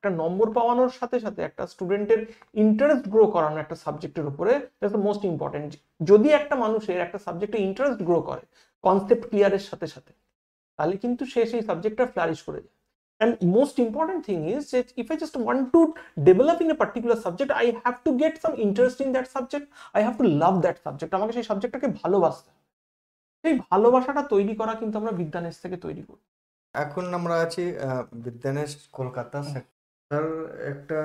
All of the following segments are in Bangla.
একটা নম্বর পাওয়ানোর সাথে সাথে একটা স্টুডেন্টের ইন্টারেস্ট গ্রো করানো একটা সাবজেক্টের উপরে, দ্যাটস দ্য মোস্ট ইম্পর্টেন্ট। যদি একটা মানুষের একটা সাবজেক্টে ইন্টারেস্ট গ্রো করে কনসেপ্ট ক্লিয়ারের সাথে সাথে, তাহলে কিন্তু সে সেই সাবজেক্টটা ফ্লারিশ করে যায়। And most important thing is that if I just want to develop in a particular subject, I have to get some interest in that subject. I have to love that subject. আমাকে সেই সাবজেক্টটাকে ভালোবাসতে হবে। সেই ভালোবাসাটা তৈরি করা কিন্তু আমরা বিদ্যানেস থেকে তৈরি করি। এখন আমরা আছি বিদ্যানেস কলকাতা। স্যার একটা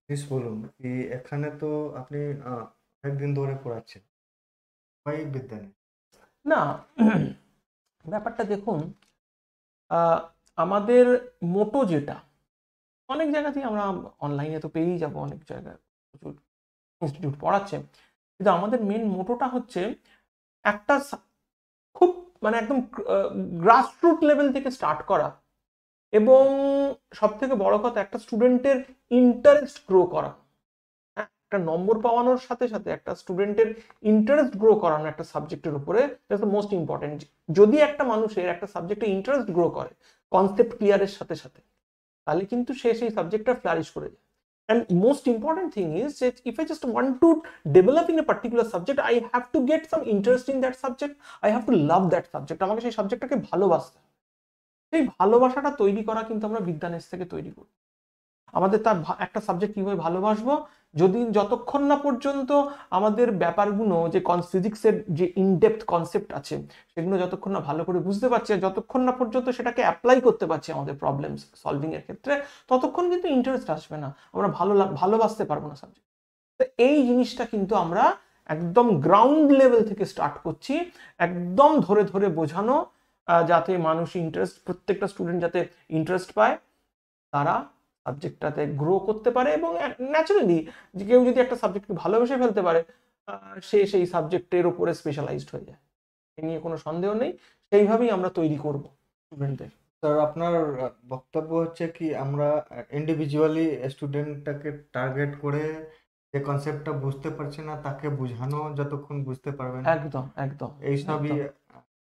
জিনিস বলুন, কি এখানে তো আপনি অনেকদিন ধরে পড়াচ্ছেন, ভাই বিদ্যানেস না, ব্যাপারটা দেখুন, আমাদের মোটো যেটা, অনেক জায়গাতেই আমরা অনলাইনে তো পেয়েই যাবো, অনেক জায়গায় প্রচুর ইনস্টিটিউট পড়াচ্ছে, কিন্তু আমাদের মেন মোটোটা হচ্ছে একটা খুব মানে একদম গ্রাসরুট লেভেল থেকে স্টার্ট করা, এবং সব থেকে বড় কথা একটা স্টুডেন্টের ইন্টারেস্ট গ্রো করা। একটা নম্বর পাওয়ানোর সাথে সাথে একটা স্টুডেন্টের ইন্টারেস্ট গ্রো করানো একটা সাবজেক্টের উপরে, দ্যাটস দ্য মোস্ট ইম্পর্টেন্ট। যদি একটা মানুষের একটা সাবজেক্টে ইন্টারেস্ট গ্রো করে কনসেপ্ট ক্লিয়ারের সাথে সাথে, তাহলে কিন্তু সে সেই সাবজেক্টটা ফ্লারিশ করে যায়। And most important thing is that if I just want to develop in a particular subject, I have to get some interest in that subject. I have to love that subject. আমাকে সেই সাবজেক্টটাকে ভালোবাসতে হবে। সেই ভালোবাসাটা তৈরি করা কিন্তু আমরা বিদ্যানেস থেকে তৈরি করি। আমাদের তার একটা সাবজেক্ট কিভাবে ভালোবাসবো, যতক্ষণ না পর্যন্ত আমাদের ব্যাপারগুলো যে ফিজিক্সের যে ইনডেপথ কনসেপ্ট আছে সেগুলো যতক্ষণ না ভালো করে বুঝতে পারছি, যতক্ষণ না পর্যন্ত সেটাকে অ্যাপ্লাই করতে পারছি আমাদের প্রবলেম সলভিং এর ক্ষেত্রে, ততক্ষণ কিন্তু ইন্টারেস্ট আসবে না, আমরা ভালোবাসতে পারবো না সাবজেক্ট। তো এই জিনিসটা কিন্তু আমরা একদম গ্রাউন্ড লেভেল থেকে স্টার্ট করছি, একদম ধরে ধরে বোঝানো, যাতে মানুষ প্রত্যেকটা স্টুডেন্ট যাতে ইন্টারেস্ট পায়, তারা সাবজেক্টটাতে গ্রো করতে পারে, এবং ন্যাচারালি যে কেউ যদি একটা সাবজেক্টকে ভালোবেসে ফেলতে পারে, সে সেই সাবজেক্টের উপরে স্পেশালাইজড হয়ে যায়, এ নিয়ে কোনো সন্দেহ নেই। সেইভাবেই আমরা তৈরি করব স্টুডেন্টদের। স্যার আপনার বক্তব্য হচ্ছে কি আমরা ইন্ডিভিজুয়ালি স্টুডেন্টটাকে টার্গেট করে যে কনসেপ্টটা বুঝতে পারছে না তাকে বোঝানো যতক্ষণ বুঝতে পারবে না, একদম একদম এইসবই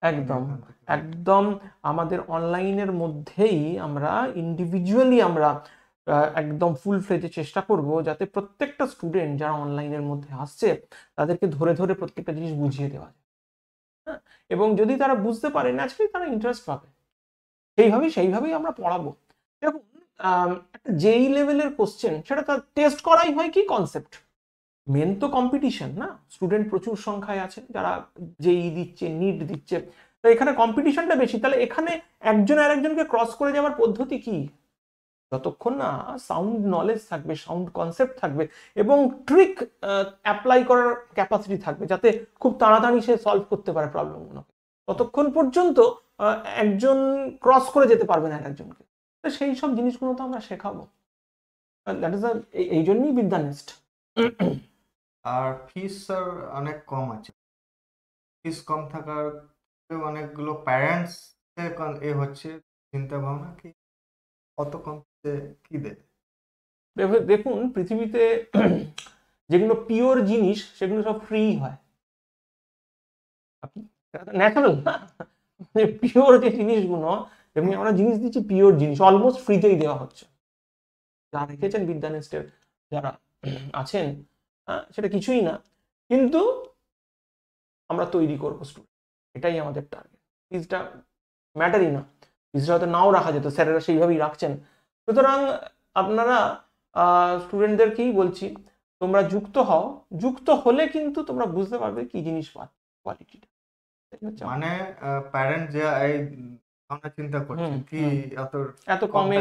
একদম একদম আমাদের অনলাইনের মধ্যেই আমরা ইন্ডিভিজুয়ালি আমরা একদম ফুল ফ্লেজে চেষ্টা করব যাতে প্রত্যেকটা স্টুডেন্ট যারা অনলাইনের মধ্যে আসছে তাদেরকে ধরে ধরে প্রত্যেকটা জিনিস বুঝিয়ে দেওয়া যায়। হ্যাঁ, এবং যদি তারা বুঝতে পারে ন্যাচারালি তারা ইন্টারেস্ট পাবে, সেইভাবেই আমরা পড়াবো। দেখুন, একটা যেই লেভেলের কোশ্চেন সেটা তার টেস্ট করাই হয় কি কনসেপ্ট, মেন তো কম্পিটিশন না, স্টুডেন্ট প্রচুর সংখ্যায় আছে যারা যেই দিচ্ছে, নিট দিচ্ছে, তো এখানে কম্পিটিশনটা বেশি। তাহলে এখানে একজন আর একজনকে ক্রস করে যাওয়ার পদ্ধতি কি, যতক্ষণ না সাউন্ড নলেজ থাকবে, সাউন্ড কনসেপ্ট থাকবে, এবং ট্রিক অ্যাপ্লাই করার ক্যাপাসিটি থাকবে যাতে খুব তাড়াতাড়ি সে সলভ করতে পারে প্রবলেমগুলো, ততক্ষণ পর্যন্ত একজন ক্রস করে যেতে পারবে না একজনকে। তো সেই সব জিনিসগুলো তো আমরা শেখাবো, দ্যাট ইজ এই জন্যই বিদ্যানেস্ট। আর ফিস স্যার অনেক কম আছে, ফিস কম থাকার অনেকগুলো প্যারেন্টস এ হচ্ছে চিন্তা ভাবনা কি অত কম কি দেবে। দেখুন, পৃথিবীতে যেগুলো পিওর জিনিস সেগুলো সব ফ্রি হয়, ন্যাচারাল না, পিওর যে জিনিসগুলো, যেমনি আমরা জিনিস দিচ্ছি পিওর জিনিস অলমোস্ট ফ্রিতেই দেওয়া হচ্ছে। যা দেখেছেন বিদ্যানেস্টের যারা আছেন, সেটা কিছুই না, কিন্তু আমরা তৈরি করবো স্টুডেন্ট, এটাই আমাদের টার্গেট। ফিজটা ম্যাটারই না, ফিজটা হয়তো নাও রাখা যেত, স্যারেরা সেইভাবেই রাখছেন। সুতরাং আপনারা স্টুডেন্টদেরকেই বলছি, তোমরা যুক্ত হও, যুক্ত হলে কিন্তু তোমরা বুঝতে পারবে কি জিনিস কোয়ালিটিটা। মানে প্যারেন্ট যে এই আমরা চিন্তা করছে কি এত কমে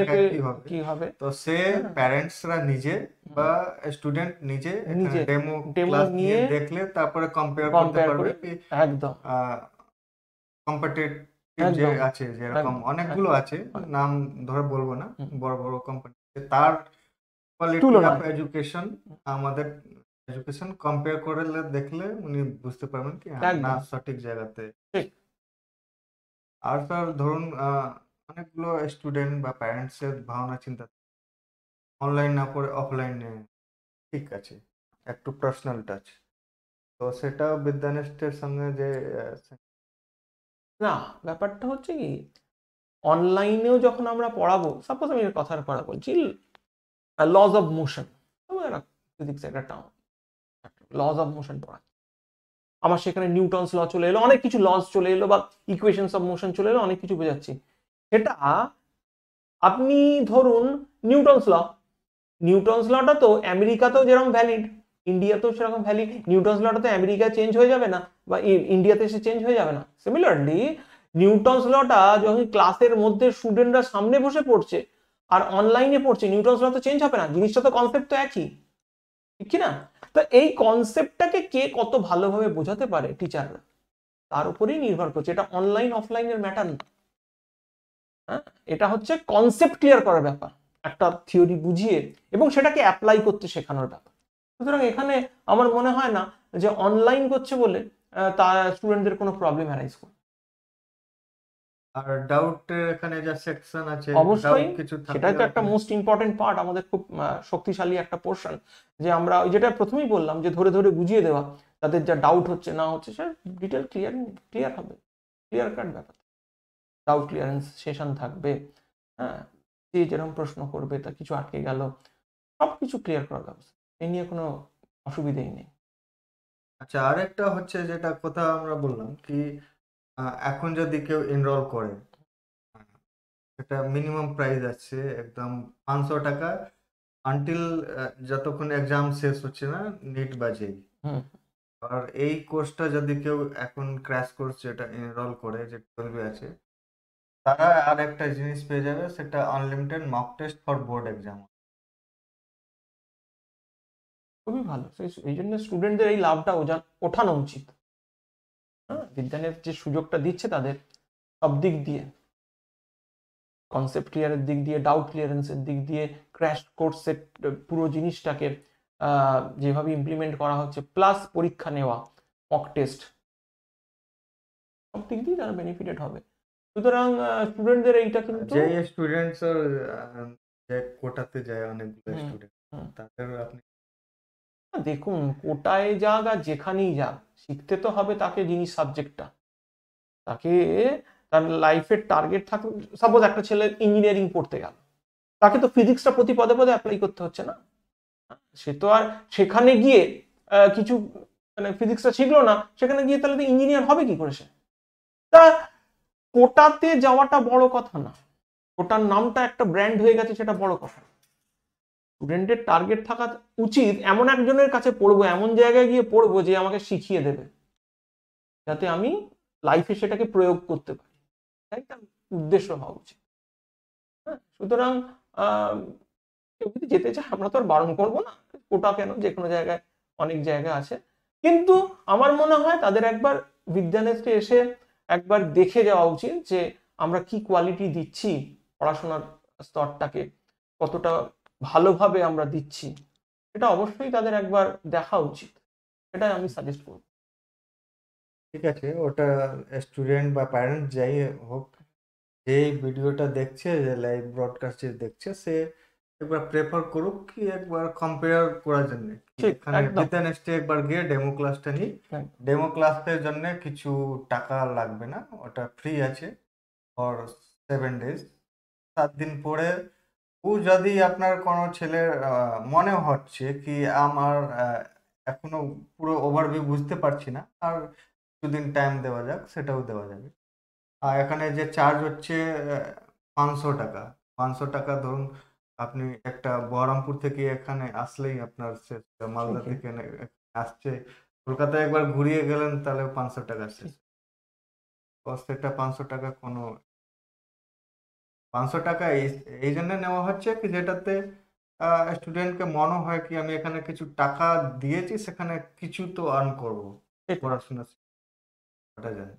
কি হবে, তো সে প্যারেন্টসরা নিজে বা স্টুডেন্ট নিজে ডেমো ক্লাস নিয়ে দেখলে তারপরে কম্পেয়ার করতে পারবে কি একদম কম্পিটিটিভ যে আছে, যেরকম অনেকগুলো আছে নাম ধরে বলবো না, বড় বড় কোম্পানি, তার কোয়ালিটি অফ এডুকেশন আমাদের এডুকেশন কম্পেয়ার করে দেখলে উনি বুঝতে পারবেন কি না সঠিক জায়গাতে। আর স্যার ধরুন অনেকগুলো স্টুডেন্ট বা প্যারেন্টসের ভাবনা চিন্তা অনলাইন না পড়ে অফলাইনে ঠিক আছে, একটু পার্সোনাল টাচ, তো সেটা বিদ্যানেস্টের সঙ্গে যে না, ব্যাপারটা হচ্ছে কি, অনলাইনেও যখন আমরা পড়াবো, সাপোজ আমি কথার কথা বলছি, লজ অফ মোশন, ফিজিক্স একটা টার্ম, লজ অফ মোশন পড়া, আমার সেখানে নিউটনস ল চলে এলো, অনেক কিছু লজ চলে এলো, বা ইকুয়েশনস অফ মোশন চলে এলো, অনেক কিছু বোঝাচ্ছি। সেটা আপনি ধরুন নিউটনস লটা তো আমেরিকাতেও যেরকম ভ্যালিড, ইন্ডিয়াতেও সেরকম ভ্যালিড। নিউটনস লটা তো আমেরিকায় চেঞ্জ হয়ে যাবে না, বা ইন্ডিয়াতে এসে চেঞ্জ হয়ে যাবে না। সিমিলারলি নিউটনস লটা যখন ক্লাসের মধ্যে স্টুডেন্টরা সামনে বসে পড়ছে আর অনলাইনে পড়ছে, নিউটনস ল তো চেঞ্জ হবে না, জিনিসটা তো কনসেপ্ট তো একই, ঠিক কি না? তো এই কনসেপ্টটাকে কে কত ভালোভাবে বোঝাতে পারে টিচাররা, তার উপরেই নির্ভর করছে। এটা অনলাইন অফলাইনের ম্যাটার না, হ্যাঁ, এটা হচ্ছে কনসেপ্ট ক্লিয়ার করার ব্যাপার, একটা থিওরি বুঝিয়ে এবং সেটাকে অ্যাপ্লাই করতে শেখানোর ব্যাপার। সুতরাং এখানে আমার মনে হয় না যে অনলাইন করছে বলে তার স্টুডেন্টদের কোনো প্রবলেম অ্যারাইজ করে। আর ডাউটের এখানে যা সেকশন আছে, অবশ্যই সেটাই তো একটা মোস্ট ইম্পর্টেন্ট পার্ট, আমাদের খুব শক্তিশালী একটা পোর্শন, যে আমরা ওই যেটা প্রথমেই বললাম যে ধরে ধরে বুঝিয়ে দেওয়া, তাদের যা ডাউট হচ্ছে না হচ্ছে সে ডিটেল ক্লিয়ার হবে, ক্লিয়ার কাট ব্যাপার। ডাউট ক্লিয়ারেন্স সেশন থাকবে, হ্যাঁ, যে যেরকম প্রশ্ন করবে তা কিছু আটকে গেল, সব কিছু ক্লিয়ার করার ব্যবস্থা, এই নিয়ে কোনো অসুবিধেই নেই। আচ্ছা, আরেকটা হচ্ছে যেটা কথা আমরা বললাম কি, এখন যদি কেউ এনরোল করে, এটা মিনিমাম প্রাইস আছে একদম 500 টাকা, আনটিল যতক্ষণ এক্সাম শেষ হচ্ছে না, নিট বাজেই। আর এই কোর্সটা যদি কেউ এখন ক্র্যাশ কোর্স যেটা এনরোল করে, যে 12 আছে, তারা আর একটা জিনিস পেয়ে যাবে, সেটা unlimited mock test for board exam. খুবই ভালো, এই জন্য স্টুডেন্টদের এই লাভটা ওঠানো উচিত। হ্যাঁ, বিজ্ঞানের যে সুযোগটা দিচ্ছে তাদের সব দিক দিয়ে, কনসেপ্ট ক্লিয়ারের দিক দিয়ে, ডাউট ক্লিয়ারেন্সের দিক দিয়ে, ক্র্যাশ কোর্সের পুরো জিনিসটাকে যেভাবে ইমপ্লিমেন্ট করা হচ্ছে, প্লাস পরীক্ষা নেওয়া, মক টেস্ট, সব দিক দিয়ে তারা বেনিফিটেড হবে। সুতরাং স্টুডেন্টদের এইটা কিন্তু, যে স্টুডেন্টস যে কোটাতে যায় অনেকগুলো স্টুডেন্ট, তাদের আপনি দেখুন কোটায় যাক আর যেখানেই যাক, শিখতে তো হবে তাকে জিনিস, সাবজেক্টটা, তাকে তার লাইফের টার্গেট থাকে। সাপোজ একটা ছেলে ইঞ্জিনিয়ারিং পড়তে গেল, তাকে তো ফিজিক্সটা প্রতি পদে পদে অ্যাপ্লাই করতে হচ্ছে না, সে তো আর সেখানে গিয়ে কিছু মানে ফিজিক্সটা শিখলো না, সেখানে গিয়ে তাহলে তো ইঞ্জিনিয়ার হবে কি করে সে? তা কোটাতে যাওয়াটা বড় কথা না, কোটার নামটা একটা ব্র্যান্ড হয়ে গেছে, সেটা বড় কথা। স্টুডেন্টের টার্গেট থাকা উচিত এমন একজনের কাছে পড়বো, এমন জায়গায় গিয়ে পড়বো যে আমাকে শিখিয়ে দেবে, যাতে আমি লাইফে সেটাকে প্রয়োগ করতে পারি, একটা উদ্দেশ্য হওয়া উচিত। হ্যাঁ, সুতরাং কেউ যদি যেতে চায় আমরা তো আর বারণ করবো না, কোটা কেন, যে কোনো জায়গায় অনেক জায়গা আছে। কিন্তু আমার মনে হয় তাদের একবার বিদ্যানেত্রে এসে একবার দেখে যাওয়া উচিত যে আমরা কি কোয়ালিটি দিচ্ছি, পড়াশোনার স্তরটাকে কতটা ভালোভাবে আমরা দিচ্ছি, এটা অবশ্যই তাদের একবার দেখা উচিত, এটাই আমি সাজেস্ট করব। ঠিক আছে, ওটা স্টুডেন্ট বা প্যারেন্ট যাই হোক, যে ভিডিওটা দেখছে, যে লাইভ ব্রডকাস্ট দেখছে, সে একবার প্রেফার করুক কি একবার কম্পেয়ার করার জন্য, এখানে বিদ্যানেস্টে একবার গিয়ে ডেমো ক্লাসটা নিই। ডেমো ক্লাসের জন্য কিছু টাকা লাগবে না, ওটা ফ্রি আছে ফর 7 days। 7 দিন পরে ও যদি আপনার কোনো ছেলের মনে হচ্ছে কি আমার এখনো পুরো ওভারভিউ বুঝতে পারছি না, আর কিছুদিন টাইম দেওয়া যাক, সেটাও দেওয়া যাবে। আর এখানে যে চার্জ হচ্ছে 500 টাকা। 500 টাকা ধরুন, আপনি একটা বহরমপুর থেকে এখানে আসলেই আপনার মালদা থেকে আসছে, কলকাতায় একবার ঘুরিয়ে গেলেন, তাহলে 500 টাকা শেষ। সেটা 500 টাকা কোনো 500 টাকা এই জন্য নেওয়া হচ্ছে কি, যেটাতে স্টুডেন্টকে মনে হয় কি আমি এখানে কিছু টাকা দিয়েছি, সেখানে কিছু তো আর্ন করবো, পড়াশোনা জানে।